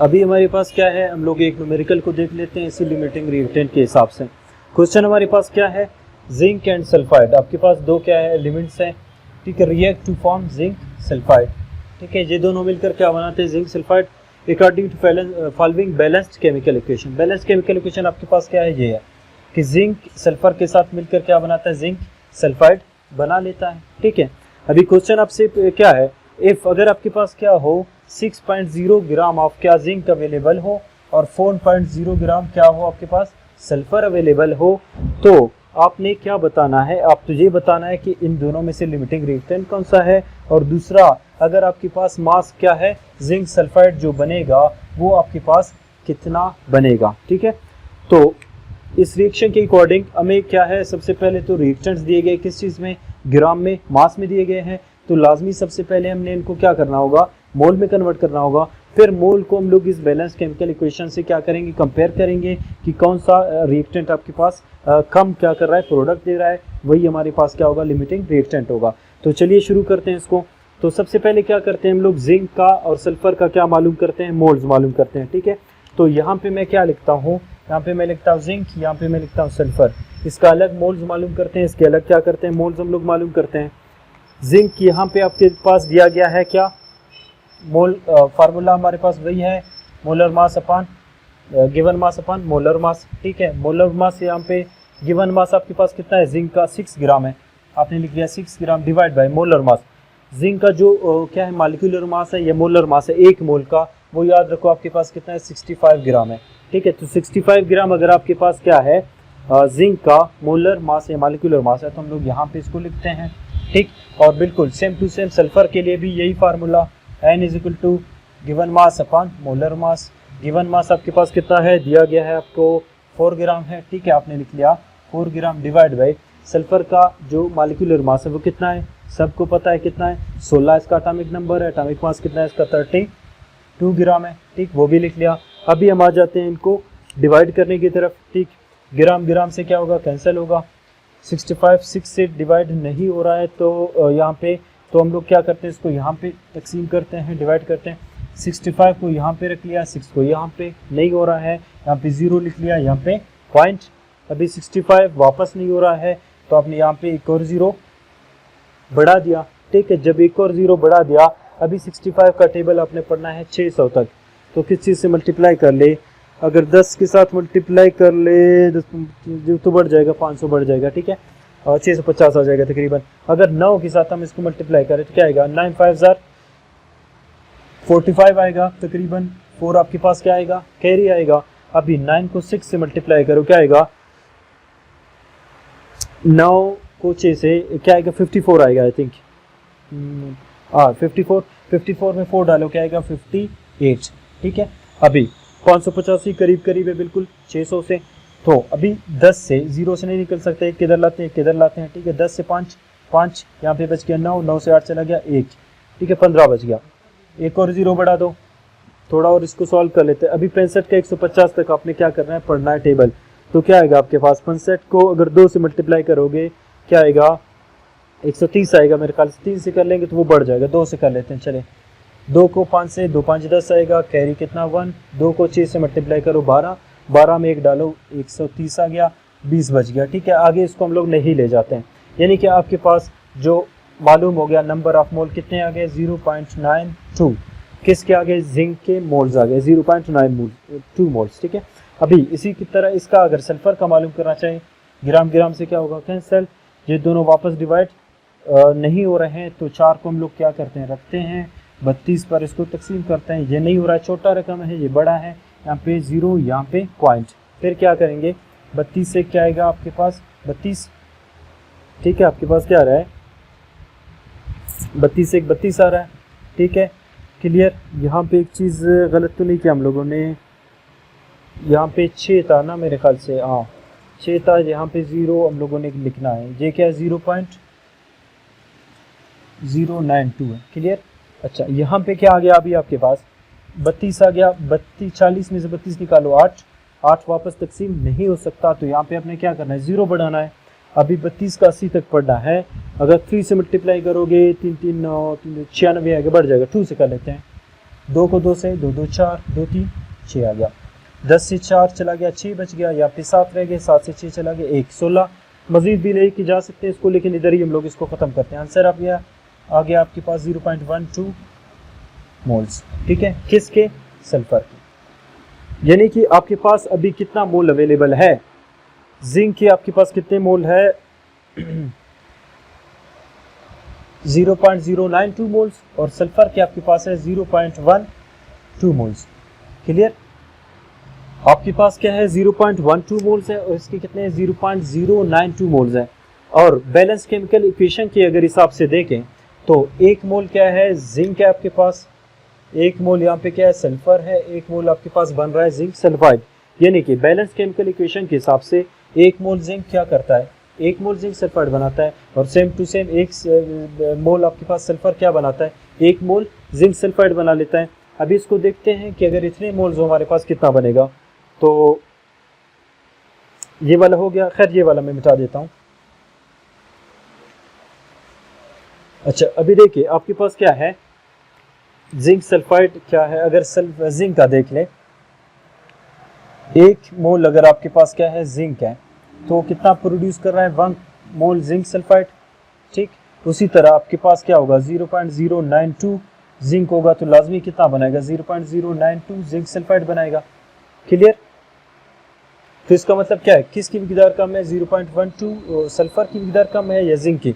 अभी हमारे पास क्या है, हम लोग एक न्यूमेरिकल को देख लेते हैं इसी लिमिटिंग रिएक्टेंट के हिसाब से। क्वेश्चन हमारे पास क्या है, जिंक एंड सल्फाइड। आपके पास दो क्या है एलिमेंट्स हैं, ठीक है, react to form zinc sulphide. ठीक है, ये दोनों मिलकर क्या बनाते हैं, zinc sulphide, according to following balanced chemical equation. Balanced chemical equation आपके पास क्या है, ये है कि जिंक सल्फर के साथ मिलकर क्या बनाता है, जिंक सल्फाइड बना लेता है। ठीक है, अभी क्वेश्चन आपसे क्या है, इफ अगर आपके पास क्या हो 6.0 ग्राम ऑफ क्या जिंक अवेलेबल हो और 4.0 ग्राम क्या हो आपके पास सल्फर अवेलेबल हो, तो आपने क्या बताना है, आप तो ये बताना है कि इन दोनों में से लिमिटिंग रिएक्टेंट कौन सा है, और दूसरा अगर आपके पास मास क्या है जिंक सल्फाइड जो बनेगा वो आपके पास कितना बनेगा। ठीक है, तो इस रिएक्शन के अकॉर्डिंग हमें क्या है, सबसे पहले तो रिएक्टेंट्स दिए गए किस चीज़ में, ग्राम में, मास में दिए गए हैं, तो लाजमी सबसे पहले हमने इनको क्या करना होगा, मोल में कन्वर्ट करना होगा। फिर मोल को हम लोग इस बैलेंस केमिकल इक्वेशन से क्या करेंगे, कंपेयर करेंगे कि कौन सा रिएक्टेंट आपके पास कम क्या कर रहा है, प्रोडक्ट दे रहा है, वही हमारे पास क्या होगा, लिमिटिंग रिएक्टेंट होगा। तो चलिए शुरू करते हैं इसको। तो सबसे पहले क्या करते हैं हम लोग, जिंक का और सल्फर का क्या मालूम करते हैं, मोल्स मालूम करते हैं। ठीक है, तो यहाँ पे मैं क्या लिखता हूँ, यहाँ पे मैं लिखता हूँ जिंक, यहाँ पे मैं लिखता हूँ सल्फर। इसका अलग मोल्स मालूम करते हैं, इसके अलग क्या करते हैं, मोल्स हम लोग मालूम करते हैं। जिंक यहाँ पे आपके पास दिया गया है क्या, मोल फार्मूला हमारे पास वही है, molar mass upon given mass upon molar मास। ठीक है, मोलर मास यहाँ पे गिवन मास आपके पास कितना है, जिंक का 6 ग्राम है, आपने लिख दिया 6 gram divide by molar mass. Zinc का जो क्या है मॉलिक्यूलर मास है या मोलर मास है एक मोल का, वो याद रखो आपके पास कितना है, 65 ग्राम है। ठीक है, तो 65 ग्राम अगर आपके पास क्या है जिंक का मोलर मास या मॉलिक्यूलर मास है, तो हम लोग यहाँ पे इसको लिखते हैं। ठीक, और बिल्कुल सेम टू सेम सल्फर के लिए भी यही formula, N is equal to given mass upon molar mass. Given mass आपके पास कितना है, दिया गया है आपको 4 ग्राम है। ठीक है, आपने लिख लिया 4 ग्राम डिवाइड बाई सल्फर का जो मॉलिक्यूलर मास है वो कितना है, सबको पता है कितना है, 16 इसका एटॉमिक नंबर है, एटॉमिक मास कितना है इसका 32 ग्राम है। ठीक, वो भी लिख लिया। अभी हम आ जाते हैं इनको डिवाइड करने की तरफ। ठीक, ग्राम ग्राम से क्या होगा, कैंसिल होगा, 65 6 से डिवाइड नहीं हो रहा है, तो यहाँ पे तो हम लोग क्या करते हैं, इसको यहाँ पे तकसीम करते हैं, डिवाइड करते हैं। 65 को यहाँ पे रख लिया, 6 को यहाँ पे, नहीं हो रहा है, यहाँ पे 0 लिख लिया, यहाँ पे पॉइंट। अभी 65 वापस नहीं हो रहा है, तो आपने यहाँ पे एक और 0 बढ़ा दिया। ठीक है, जब एक और 0 बढ़ा दिया, अभी 65 का टेबल आपने पढ़ना है 600 तक, तो किस चीज़ से मल्टीप्लाई कर ले, अगर 10 के साथ मल्टीप्लाई कर ले जो तो बढ़ जाएगा, 500 बढ़ जाएगा। ठीक है, और 650 आ जाएगा तकरीबन। अगर 9 के साथ हम इसको मल्टीप्लाई करें तो क्या आएगा, 9 5 45 आएगा तकरीबन। 4 आपके पास क्या आएगा, कैरी आएगा। अभी 9 को 6 से मल्टीप्लाई करो, क्या आएगा, 9 को 6 से क्या आएगा, 54 आएगा आई थिंक। 54 में 4 डालो, क्या आएगा 58। ठीक है, अभी 585 करीब करीब है बिल्कुल 600 से। तो अभी 10 से 0 से नहीं निकल सकते, एक किधर लाते हैं, किधर लाते हैं। ठीक है, 10 से 5 यहाँ पे बच गया 9, 9 से 8 चला गया 1। ठीक है, 15 बच गया, एक और 0 बढ़ा दो, थोड़ा और इसको सॉल्व कर लेते हैं। अभी 65 का 150 तक आपने क्या करना है, पढ़ना है टेबल। तो क्या आएगा आपके पास, 65 को अगर 2 से मल्टीप्लाई करोगे क्या आएगा, 130 आएगा मेरे ख्याल से। 3 से कर लेंगे तो वो बढ़ जाएगा, 2 से कर लेते हैं। चले, 2 को 5 से, 2 5 10 आएगा, कैरी कितना 1। 2 को 6 से मल्टीप्लाई करो 12, 12 में 1 डालो 130 आ गया, 20 बच गया। ठीक है, आगे इसको हम लोग नहीं ले जाते हैं, यानी कि आपके पास जो मालूम हो गया नंबर ऑफ मोल कितने आ गए, 0.92। किसके आ गए, जिंक के मोल्स आ गए 0.92 मोल्स। ठीक है, अभी इसी की तरह इसका अगर सल्फर का मालूम करना चाहिए, ग्राम ग्राम से क्या होगा, कैंसल। ये दोनों वापस डिवाइड नहीं हो रहे हैं, तो 4 को हम लोग क्या करते हैं, रखते हैं 32 पर, इसको तकसीम करते हैं। ये नहीं हो रहा है, छोटा रकम है, ये बड़ा है, यहाँ पे 0, यहाँ पे पॉइंट। फिर क्या करेंगे, 32 से क्या आएगा आपके पास, 32। ठीक है, आपके पास क्या आ रहा है, 32 से 32 आ रहा है। ठीक है, क्लियर। यहाँ पे एक चीज़ गलत तो नहीं किया हम लोगों ने, यहाँ पे 6 था ना मेरे ख्याल से, हाँ 6 था, यहाँ पे 0 हम लोगों ने लिखना है। ये क्या है, 0.092 है। क्लियर। अच्छा, यहाँ पे क्या आ गया, अभी आपके पास 32 आ गया, 32 40 में से 32 निकालो 8 वापस तकसीम नहीं हो सकता, तो यहाँ पे आपने क्या करना है, 0 बढ़ाना है। अभी 32 का 80 तक पढ़ना है, अगर 3 से मल्टीप्लाई करोगे 3 3 9 96 आगे बढ़ जाएगा। 2 से कर लेते हैं, 2 को 2 से 2 2 4 2 3 6 आ गया। 10 से 4 चला गया, 6 बच गया, यहाँ पे 7 रह गए, 7 से 6 चला गया 1, 16। मजीद भी लेके जा सकते हैं इसको, लेकिन इधर ही हम लोग इसको ख़त्म करते हैं। आंसर आप गया आ गया आपके पास 0.12 मोल्स। ठीक है, किसके? सल्फर के। यानी कि आपके पास अभी कितना मोल अवेलेबल है? जिंक के आपके पास कितने मोल है? 0.092 मोल्स और सल्फर के आपके पास है 0.12 मोल्स। क्लियर? आपके पास क्या है? 0.12 मोल्स है और इसके कितने हैं? 0.092 मोल्स है। और बैलेंस केमिकल इक्वेशन के अगर हिसाब से देखें तो 1 मोल क्या है? जिंक है आपके पास, 1 मोल यहाँ पे क्या है? सल्फर है, 1 मोल आपके पास बन रहा है जिंक सल्फाइड। यानी कि बैलेंस केमिकल इक्वेशन के हिसाब से 1 मोल जिंक क्या करता है? 1 मोल जिंक सल्फाइड बनाता है। और सेम टू सेम 1 मोल आपके पास सल्फर क्या बनाता है? 1 मोल जिंक सल्फाइड बना लेता है। अभी इसको देखते हैं कि अगर इतने मोल्स हमारे पास कितना बनेगा। तो ये वाला हो गया, खैर ये वाला मैं मिटा देता हूँ। अच्छा, अभी देखिए आपके पास क्या है? जिंक सल्फाइड क्या है? अगर जिंक का देख लें, 1 मोल अगर आपके पास क्या है? जिंक है, तो कितना प्रोड्यूस कर रहा है? 1 मोल जिंक सल्फाइड। ठीक, उसी तरह आपके पास क्या होगा? 0.092 जिंक होगा तो लाजमी कितना बनाएगा? 0.092 जिंक सल्फाइड बनाएगा। क्लियर? तो इसका मतलब क्या है? किसकी मिकदार कम है? 0.12 सल्फर की मिकदार कम है या जिंक की?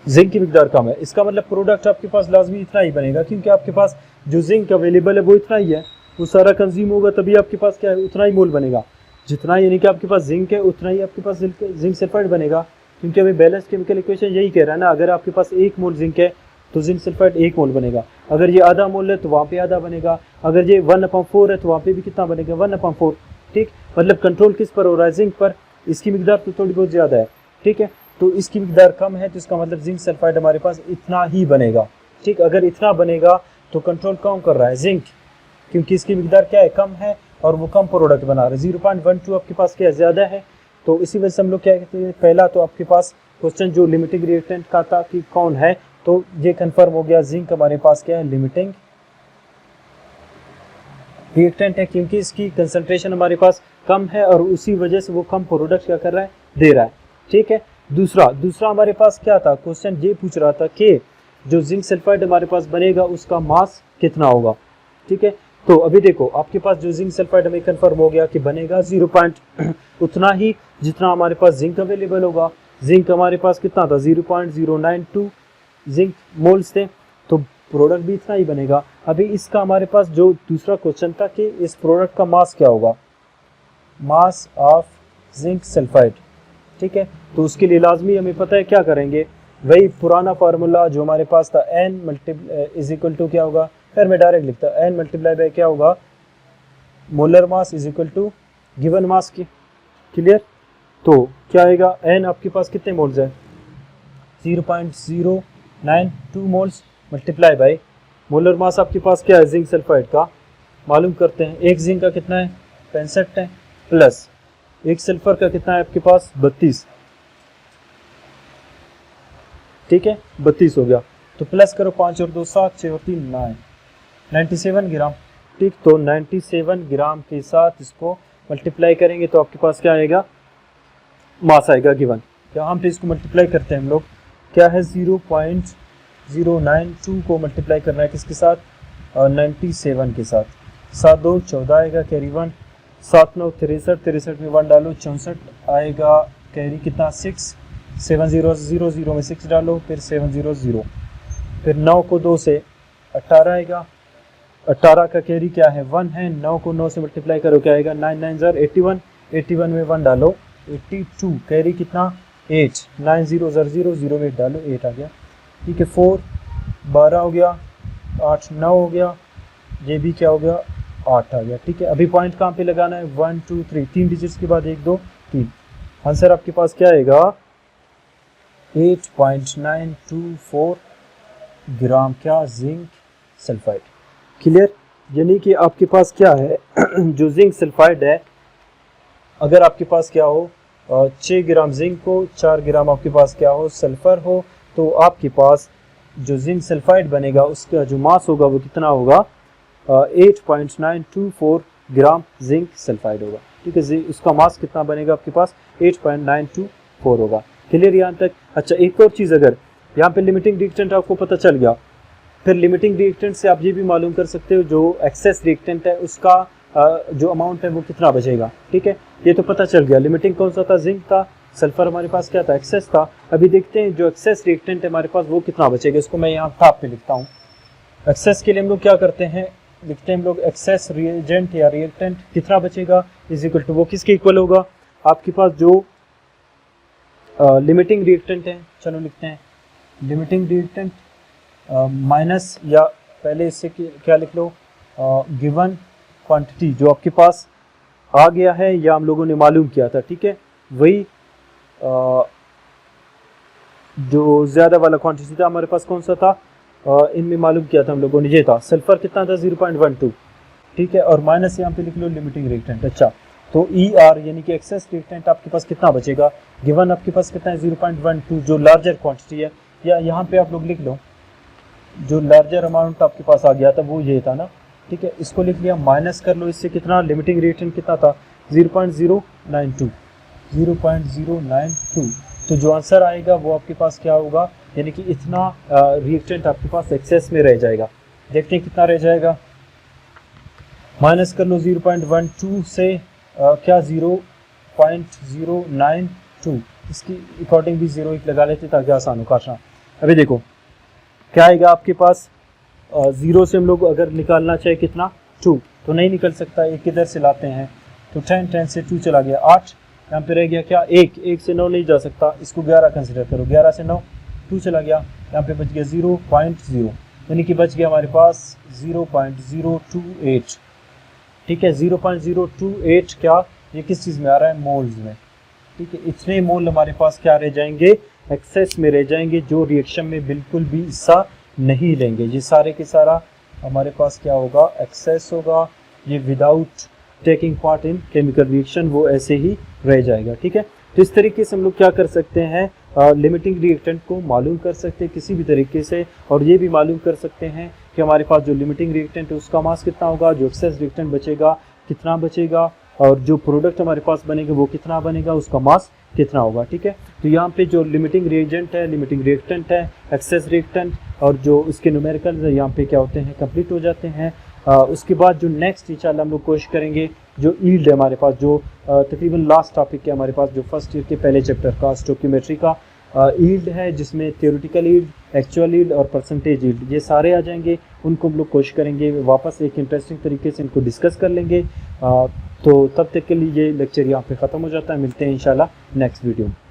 जिंक की मिकदार कम है। इसका मतलब प्रोडक्ट आपके पास लाजमी इतना ही बनेगा, क्योंकि आपके पास जो जिंक अवेलेबल है वो इतना ही है, वो सारा कंज्यूम होगा तभी आपके पास क्या है? उतना ही मोल बनेगा। जितना यानी कि आपके पास जिंक है उतना ही आपके पास जिंक सल्फाइड बनेगा, क्योंकि अभी बैलेंस केमिकल इक्वेशन यही कह रहा है ना। अगर आपके पास 1 मोल जिंक है तो जिंक सल्फाइड 1 मोल बनेगा। अगर ये आधा मोल है तो वहाँ पे आधा बनेगा। अगर ये 1/4 है तो वहाँ पे भी कितना बनेगा? 1/4। ठीक, मतलब कंट्रोल किस पर हो रहा है? जिंक पर। इसकी मिकदार तो थोड़ी बहुत ज़्यादा है। ठीक है, तो इसकी मिकदार कम है, तो इसका मतलब जिंक सल्फाइड हमारे पास इतना ही बनेगा। ठीक, अगर इतना बनेगा तो कंट्रोल कौन कर रहा है? जिंक, क्योंकि इसकी मिकदार क्या है? कम है और वो कम प्रोडक्ट बना रहा है। 0.12 आपके पास क्या ज़्यादा है, तो इसी वजह से हम लोग क्या कहते हैं? पहला तो आपके पास क्वेश्चन जो लिमिटिंग रिएक्टेंट का था कि कौन है, तो ये कंफर्म हो गया, जिंक हमारे पास क्या है? लिमिटिंग रिएक्टेंट है, क्योंकि इसकी कंसंट्रेशन हमारे पास कम है और उसी वजह से वो कम प्रोडक्ट क्या कर रहा है? दे रहा है। ठीक है, दूसरा हमारे पास क्या था? क्वेश्चन ये पूछ रहा था कि जो जिंक सल्फाइड हमारे पास बनेगा उसका मास कितना होगा। ठीक है, तो अभी देखो आपके पास जो जिंक सल्फाइड हमें कंफर्म हो गया कि बनेगा 0. उतना ही जितना हमारे पास जिंक अवेलेबल होगा। जिंक हमारे पास कितना था? 0.092 जिंक मोल्स थे, तो प्रोडक्ट भी इतना ही बनेगा। अभी इसका हमारे पास जो दूसरा क्वेश्चन था कि इस प्रोडक्ट का मास क्या होगा? Mass of zinc sulphide. ठीक है, तो उसके लिए लाजमी हमें पता है क्या करेंगे? वही पुराना फार्मूला जो हमारे पास था, n इज इक्वल टू क्या होगा? फिर मैं डायरेक्ट लिखता हूँ, n मल्टीप्लाई बाय क्या होगा? Molar mass is equal to given mass की। क्लियर? तो क्या आएगा? n आपके पास कितने मोल्स है? 0.092 moles multiply by molar mass आपके पास क्या है? जिंक सल्फाइड का मालूम करते हैं। एक जिंक का कितना है? 65 है, प्लस एक सल्फर का कितना है आपके पास? 32। ठीक है, 32 हो गया, तो प्लस करो 5 और 2 7, 6 और 3 9, 97 ग्राम। ठीक, तो 97 ग्राम के साथ इसको मल्टीप्लाई करेंगे तो आपके पास क्या आएगा? मास आएगा गिवन। यहाँ पे इसको मल्टीप्लाई करते हैं हम लोग, क्या है? 0.092 को मल्टीप्लाई करना है किसके साथ? 97 के साथ। 7 2 14 आएगा, कैरी 1। 7 9 63, 63 में 1 डालो 64 आएगा, कैरी कितना? 6। 7 0 0 0 में 6 डालो, फिर 7 0 0, फिर 9 को 2 से 18 आएगा। 18 का कैरी क्या है? 1 है। 9 को 9 से मल्टीप्लाई करो, क्या आएगा? 9 9 0 81, 81 में 1 डालो 82, कैरी कितना? 8। 9 0 0 0 0 में 8 डालो, 8 आ गया। ठीक है, 4 12 हो गया, 8 9 हो गया, ये भी क्या हो गया? 8 आ गया। ठीक है, अभी पॉइंट कहाँ पे लगाना है? 1 2 3, 3 डिजिट्स के बाद 1 2 3। आंसर आपके पास क्या आएगा? 8.924 ग्राम क्या? Zinc sulphide. क्लियर? यानी कि आपके पास क्या है? जो जिंक सल्फाइड है, अगर आपके पास क्या हो 6 ग्राम जिंक हो, 4 ग्राम आपके पास क्या हो? सल्फर हो, तो आपके पास जो जिंक सल्फाइड बनेगा उसका जो मास होगा वो कितना होगा? 8.924 ग्राम जिंक सल्फाइड होगा। ठीक है, उसका मास कितना बनेगा आपके पास 8.924 होगा। क्लियर यहाँ तक। अच्छा, एक और चीज़, अगर यहाँ पे लिमिटिंग रिएक्टेंट आपको पता चल गया, फिर लिमिटिंग रिएक्टेंट से आप ये भी मालूम कर सकते हो जो एक्सेस रिएक्टेंट है उसका जो अमाउंट है वो कितना बचेगा। ठीक है, ये तो पता चल गया। लिमिटिंग कौन सा था, जिंक था, सल्फर हमारे पास क्या था, एक्सेस था। अभी देखते हैं जो एक्सेस रिएक्टेंट है हमारे पास वो कितना बचेगा। इसको मैं यहाँ टॉप पे लिखता हूँ। एक्सेस के लिए हम लोग क्या करते हैं, लिखते हैं हम लोग एक्सेस रिएजेंट या रिएक्टेंट कितना बचेगा इज इक्वल टू, वो किसके इक्वल होगा, आपके पास जो लिमिटिंग रिएक्टेंट है, चलो लिखते हैं लिमिटिंग रिएक्टेंट माइनस, या पहले इससे क्या लिख लो, गिवन क्वांटिटी जो आपके पास आ गया है या हम लोगों ने मालूम किया था। ठीक है, वही जो ज़्यादा वाला क्वांटिटी था हमारे पास कौन सा था, इनमें मालूम किया था हम लोगों ने, ये था सल्फर कितना था 0.12। ठीक है, और माइनस यहाँ पे लिख लो लिमिटिंग रिएक्टेंट। अच्छा, तो ER यानी कि एक्सेस रिएक्टेंट आपके पास कितना बचेगा, गिवन आपके पास कितना है 0.12 जो लार्जर क्वांटिटी है, या यहाँ पे आप लोग लिख लो जो लार्जर अमाउंट आपके पास आ गया था वो ये था ना। ठीक है, इसको लिख लिया, माइनस कर लो इससे कितना, लिमिटिंग रिएक्टेंट कितना था 0.092। तो जो आंसर आएगा वो आपके पास क्या होगा, यानी कि इतना रिएक्टेंट आपके पास एक्सेस में रह जाएगा। देखते हैं कितना रह जाएगा, माइनस कर लो 0.12 से क्या 0.092, इसकी अकॉर्डिंग भी 0 लगा लेते ताकि आसान हो काटना। अभी देखो क्या आएगा आपके पास, 0 से हम लोग अगर निकालना चाहे कितना 2 तो नहीं निकल सकता, एक किधर से लाते हैं, तो 10 से 2 चला गया 8, यहाँ पे रह गया क्या 1 से 9 नहीं जा सकता, इसको 11 कंसिडर करो, 11 से 9 2 चला गया, यहाँ पे बच गया 0.0, यानी कि बच गया हमारे पास 0.028। ठीक है, 0.028 क्या, ये किस चीज़ में आ रहा है, मोल्स में। ठीक है, इतने मोल हमारे पास क्या रह जाएंगे, एक्सेस में रह जाएंगे, जो रिएक्शन में बिल्कुल भी हिस्सा नहीं लेंगे। ये सारे के सारा हमारे पास क्या होगा, एक्सेस होगा, ये without taking part in chemical reaction वो ऐसे ही रह जाएगा। ठीक है, तो इस तरीके से हम लोग क्या कर सकते हैं, लिमिटिंग रिएक्टेंट को मालूम कर सकते हैं किसी भी तरीके से, और ये भी मालूम कर सकते हैं कि हमारे पास जो लिमिटिंग रिएक्टेंट है उसका मास कितना होगा, जो एक्सेस रिएक्टेंट बचेगा कितना बचेगा, और जो प्रोडक्ट हमारे पास बनेगा वो कितना बनेगा, उसका मास कितना होगा। ठीक है, तो यहाँ पे जो लिमिटिंग रिएजेंट है, लिमिटिंग रिएक्टेंट है, एक्सेस रिएक्टेंट और जो उसके न्यूमेरिकल्स है यहाँ पे क्या होते हैं, कंप्लीट हो जाते हैं। उसके बाद जो नेक्स्ट इंशाल्लाह हम लोग कोशिश करेंगे जो ईल्ड है हमारे पास, जो तकरीबन लास्ट टॉपिक है हमारे पास, जो फर्स्ट ईयर के पहले चैप्टर का स्टोकियोमेट्री का ईल्ड है, जिसमें थ्योरेटिकल ईल्ड, एक्चुअल ईल्ड और परसेंटेज ईल्ड ये सारे आ जाएंगे। उनको हम लोग कोशिश करेंगे वापस एक इंटरेस्टिंग तरीके से इनको डिस्कस कर लेंगे। तो तब तक के लिए ये लेक्चर यहाँ पे ख़त्म हो जाता है। मिलते हैं इंशाल्लाह नेक्स्ट वीडियो में।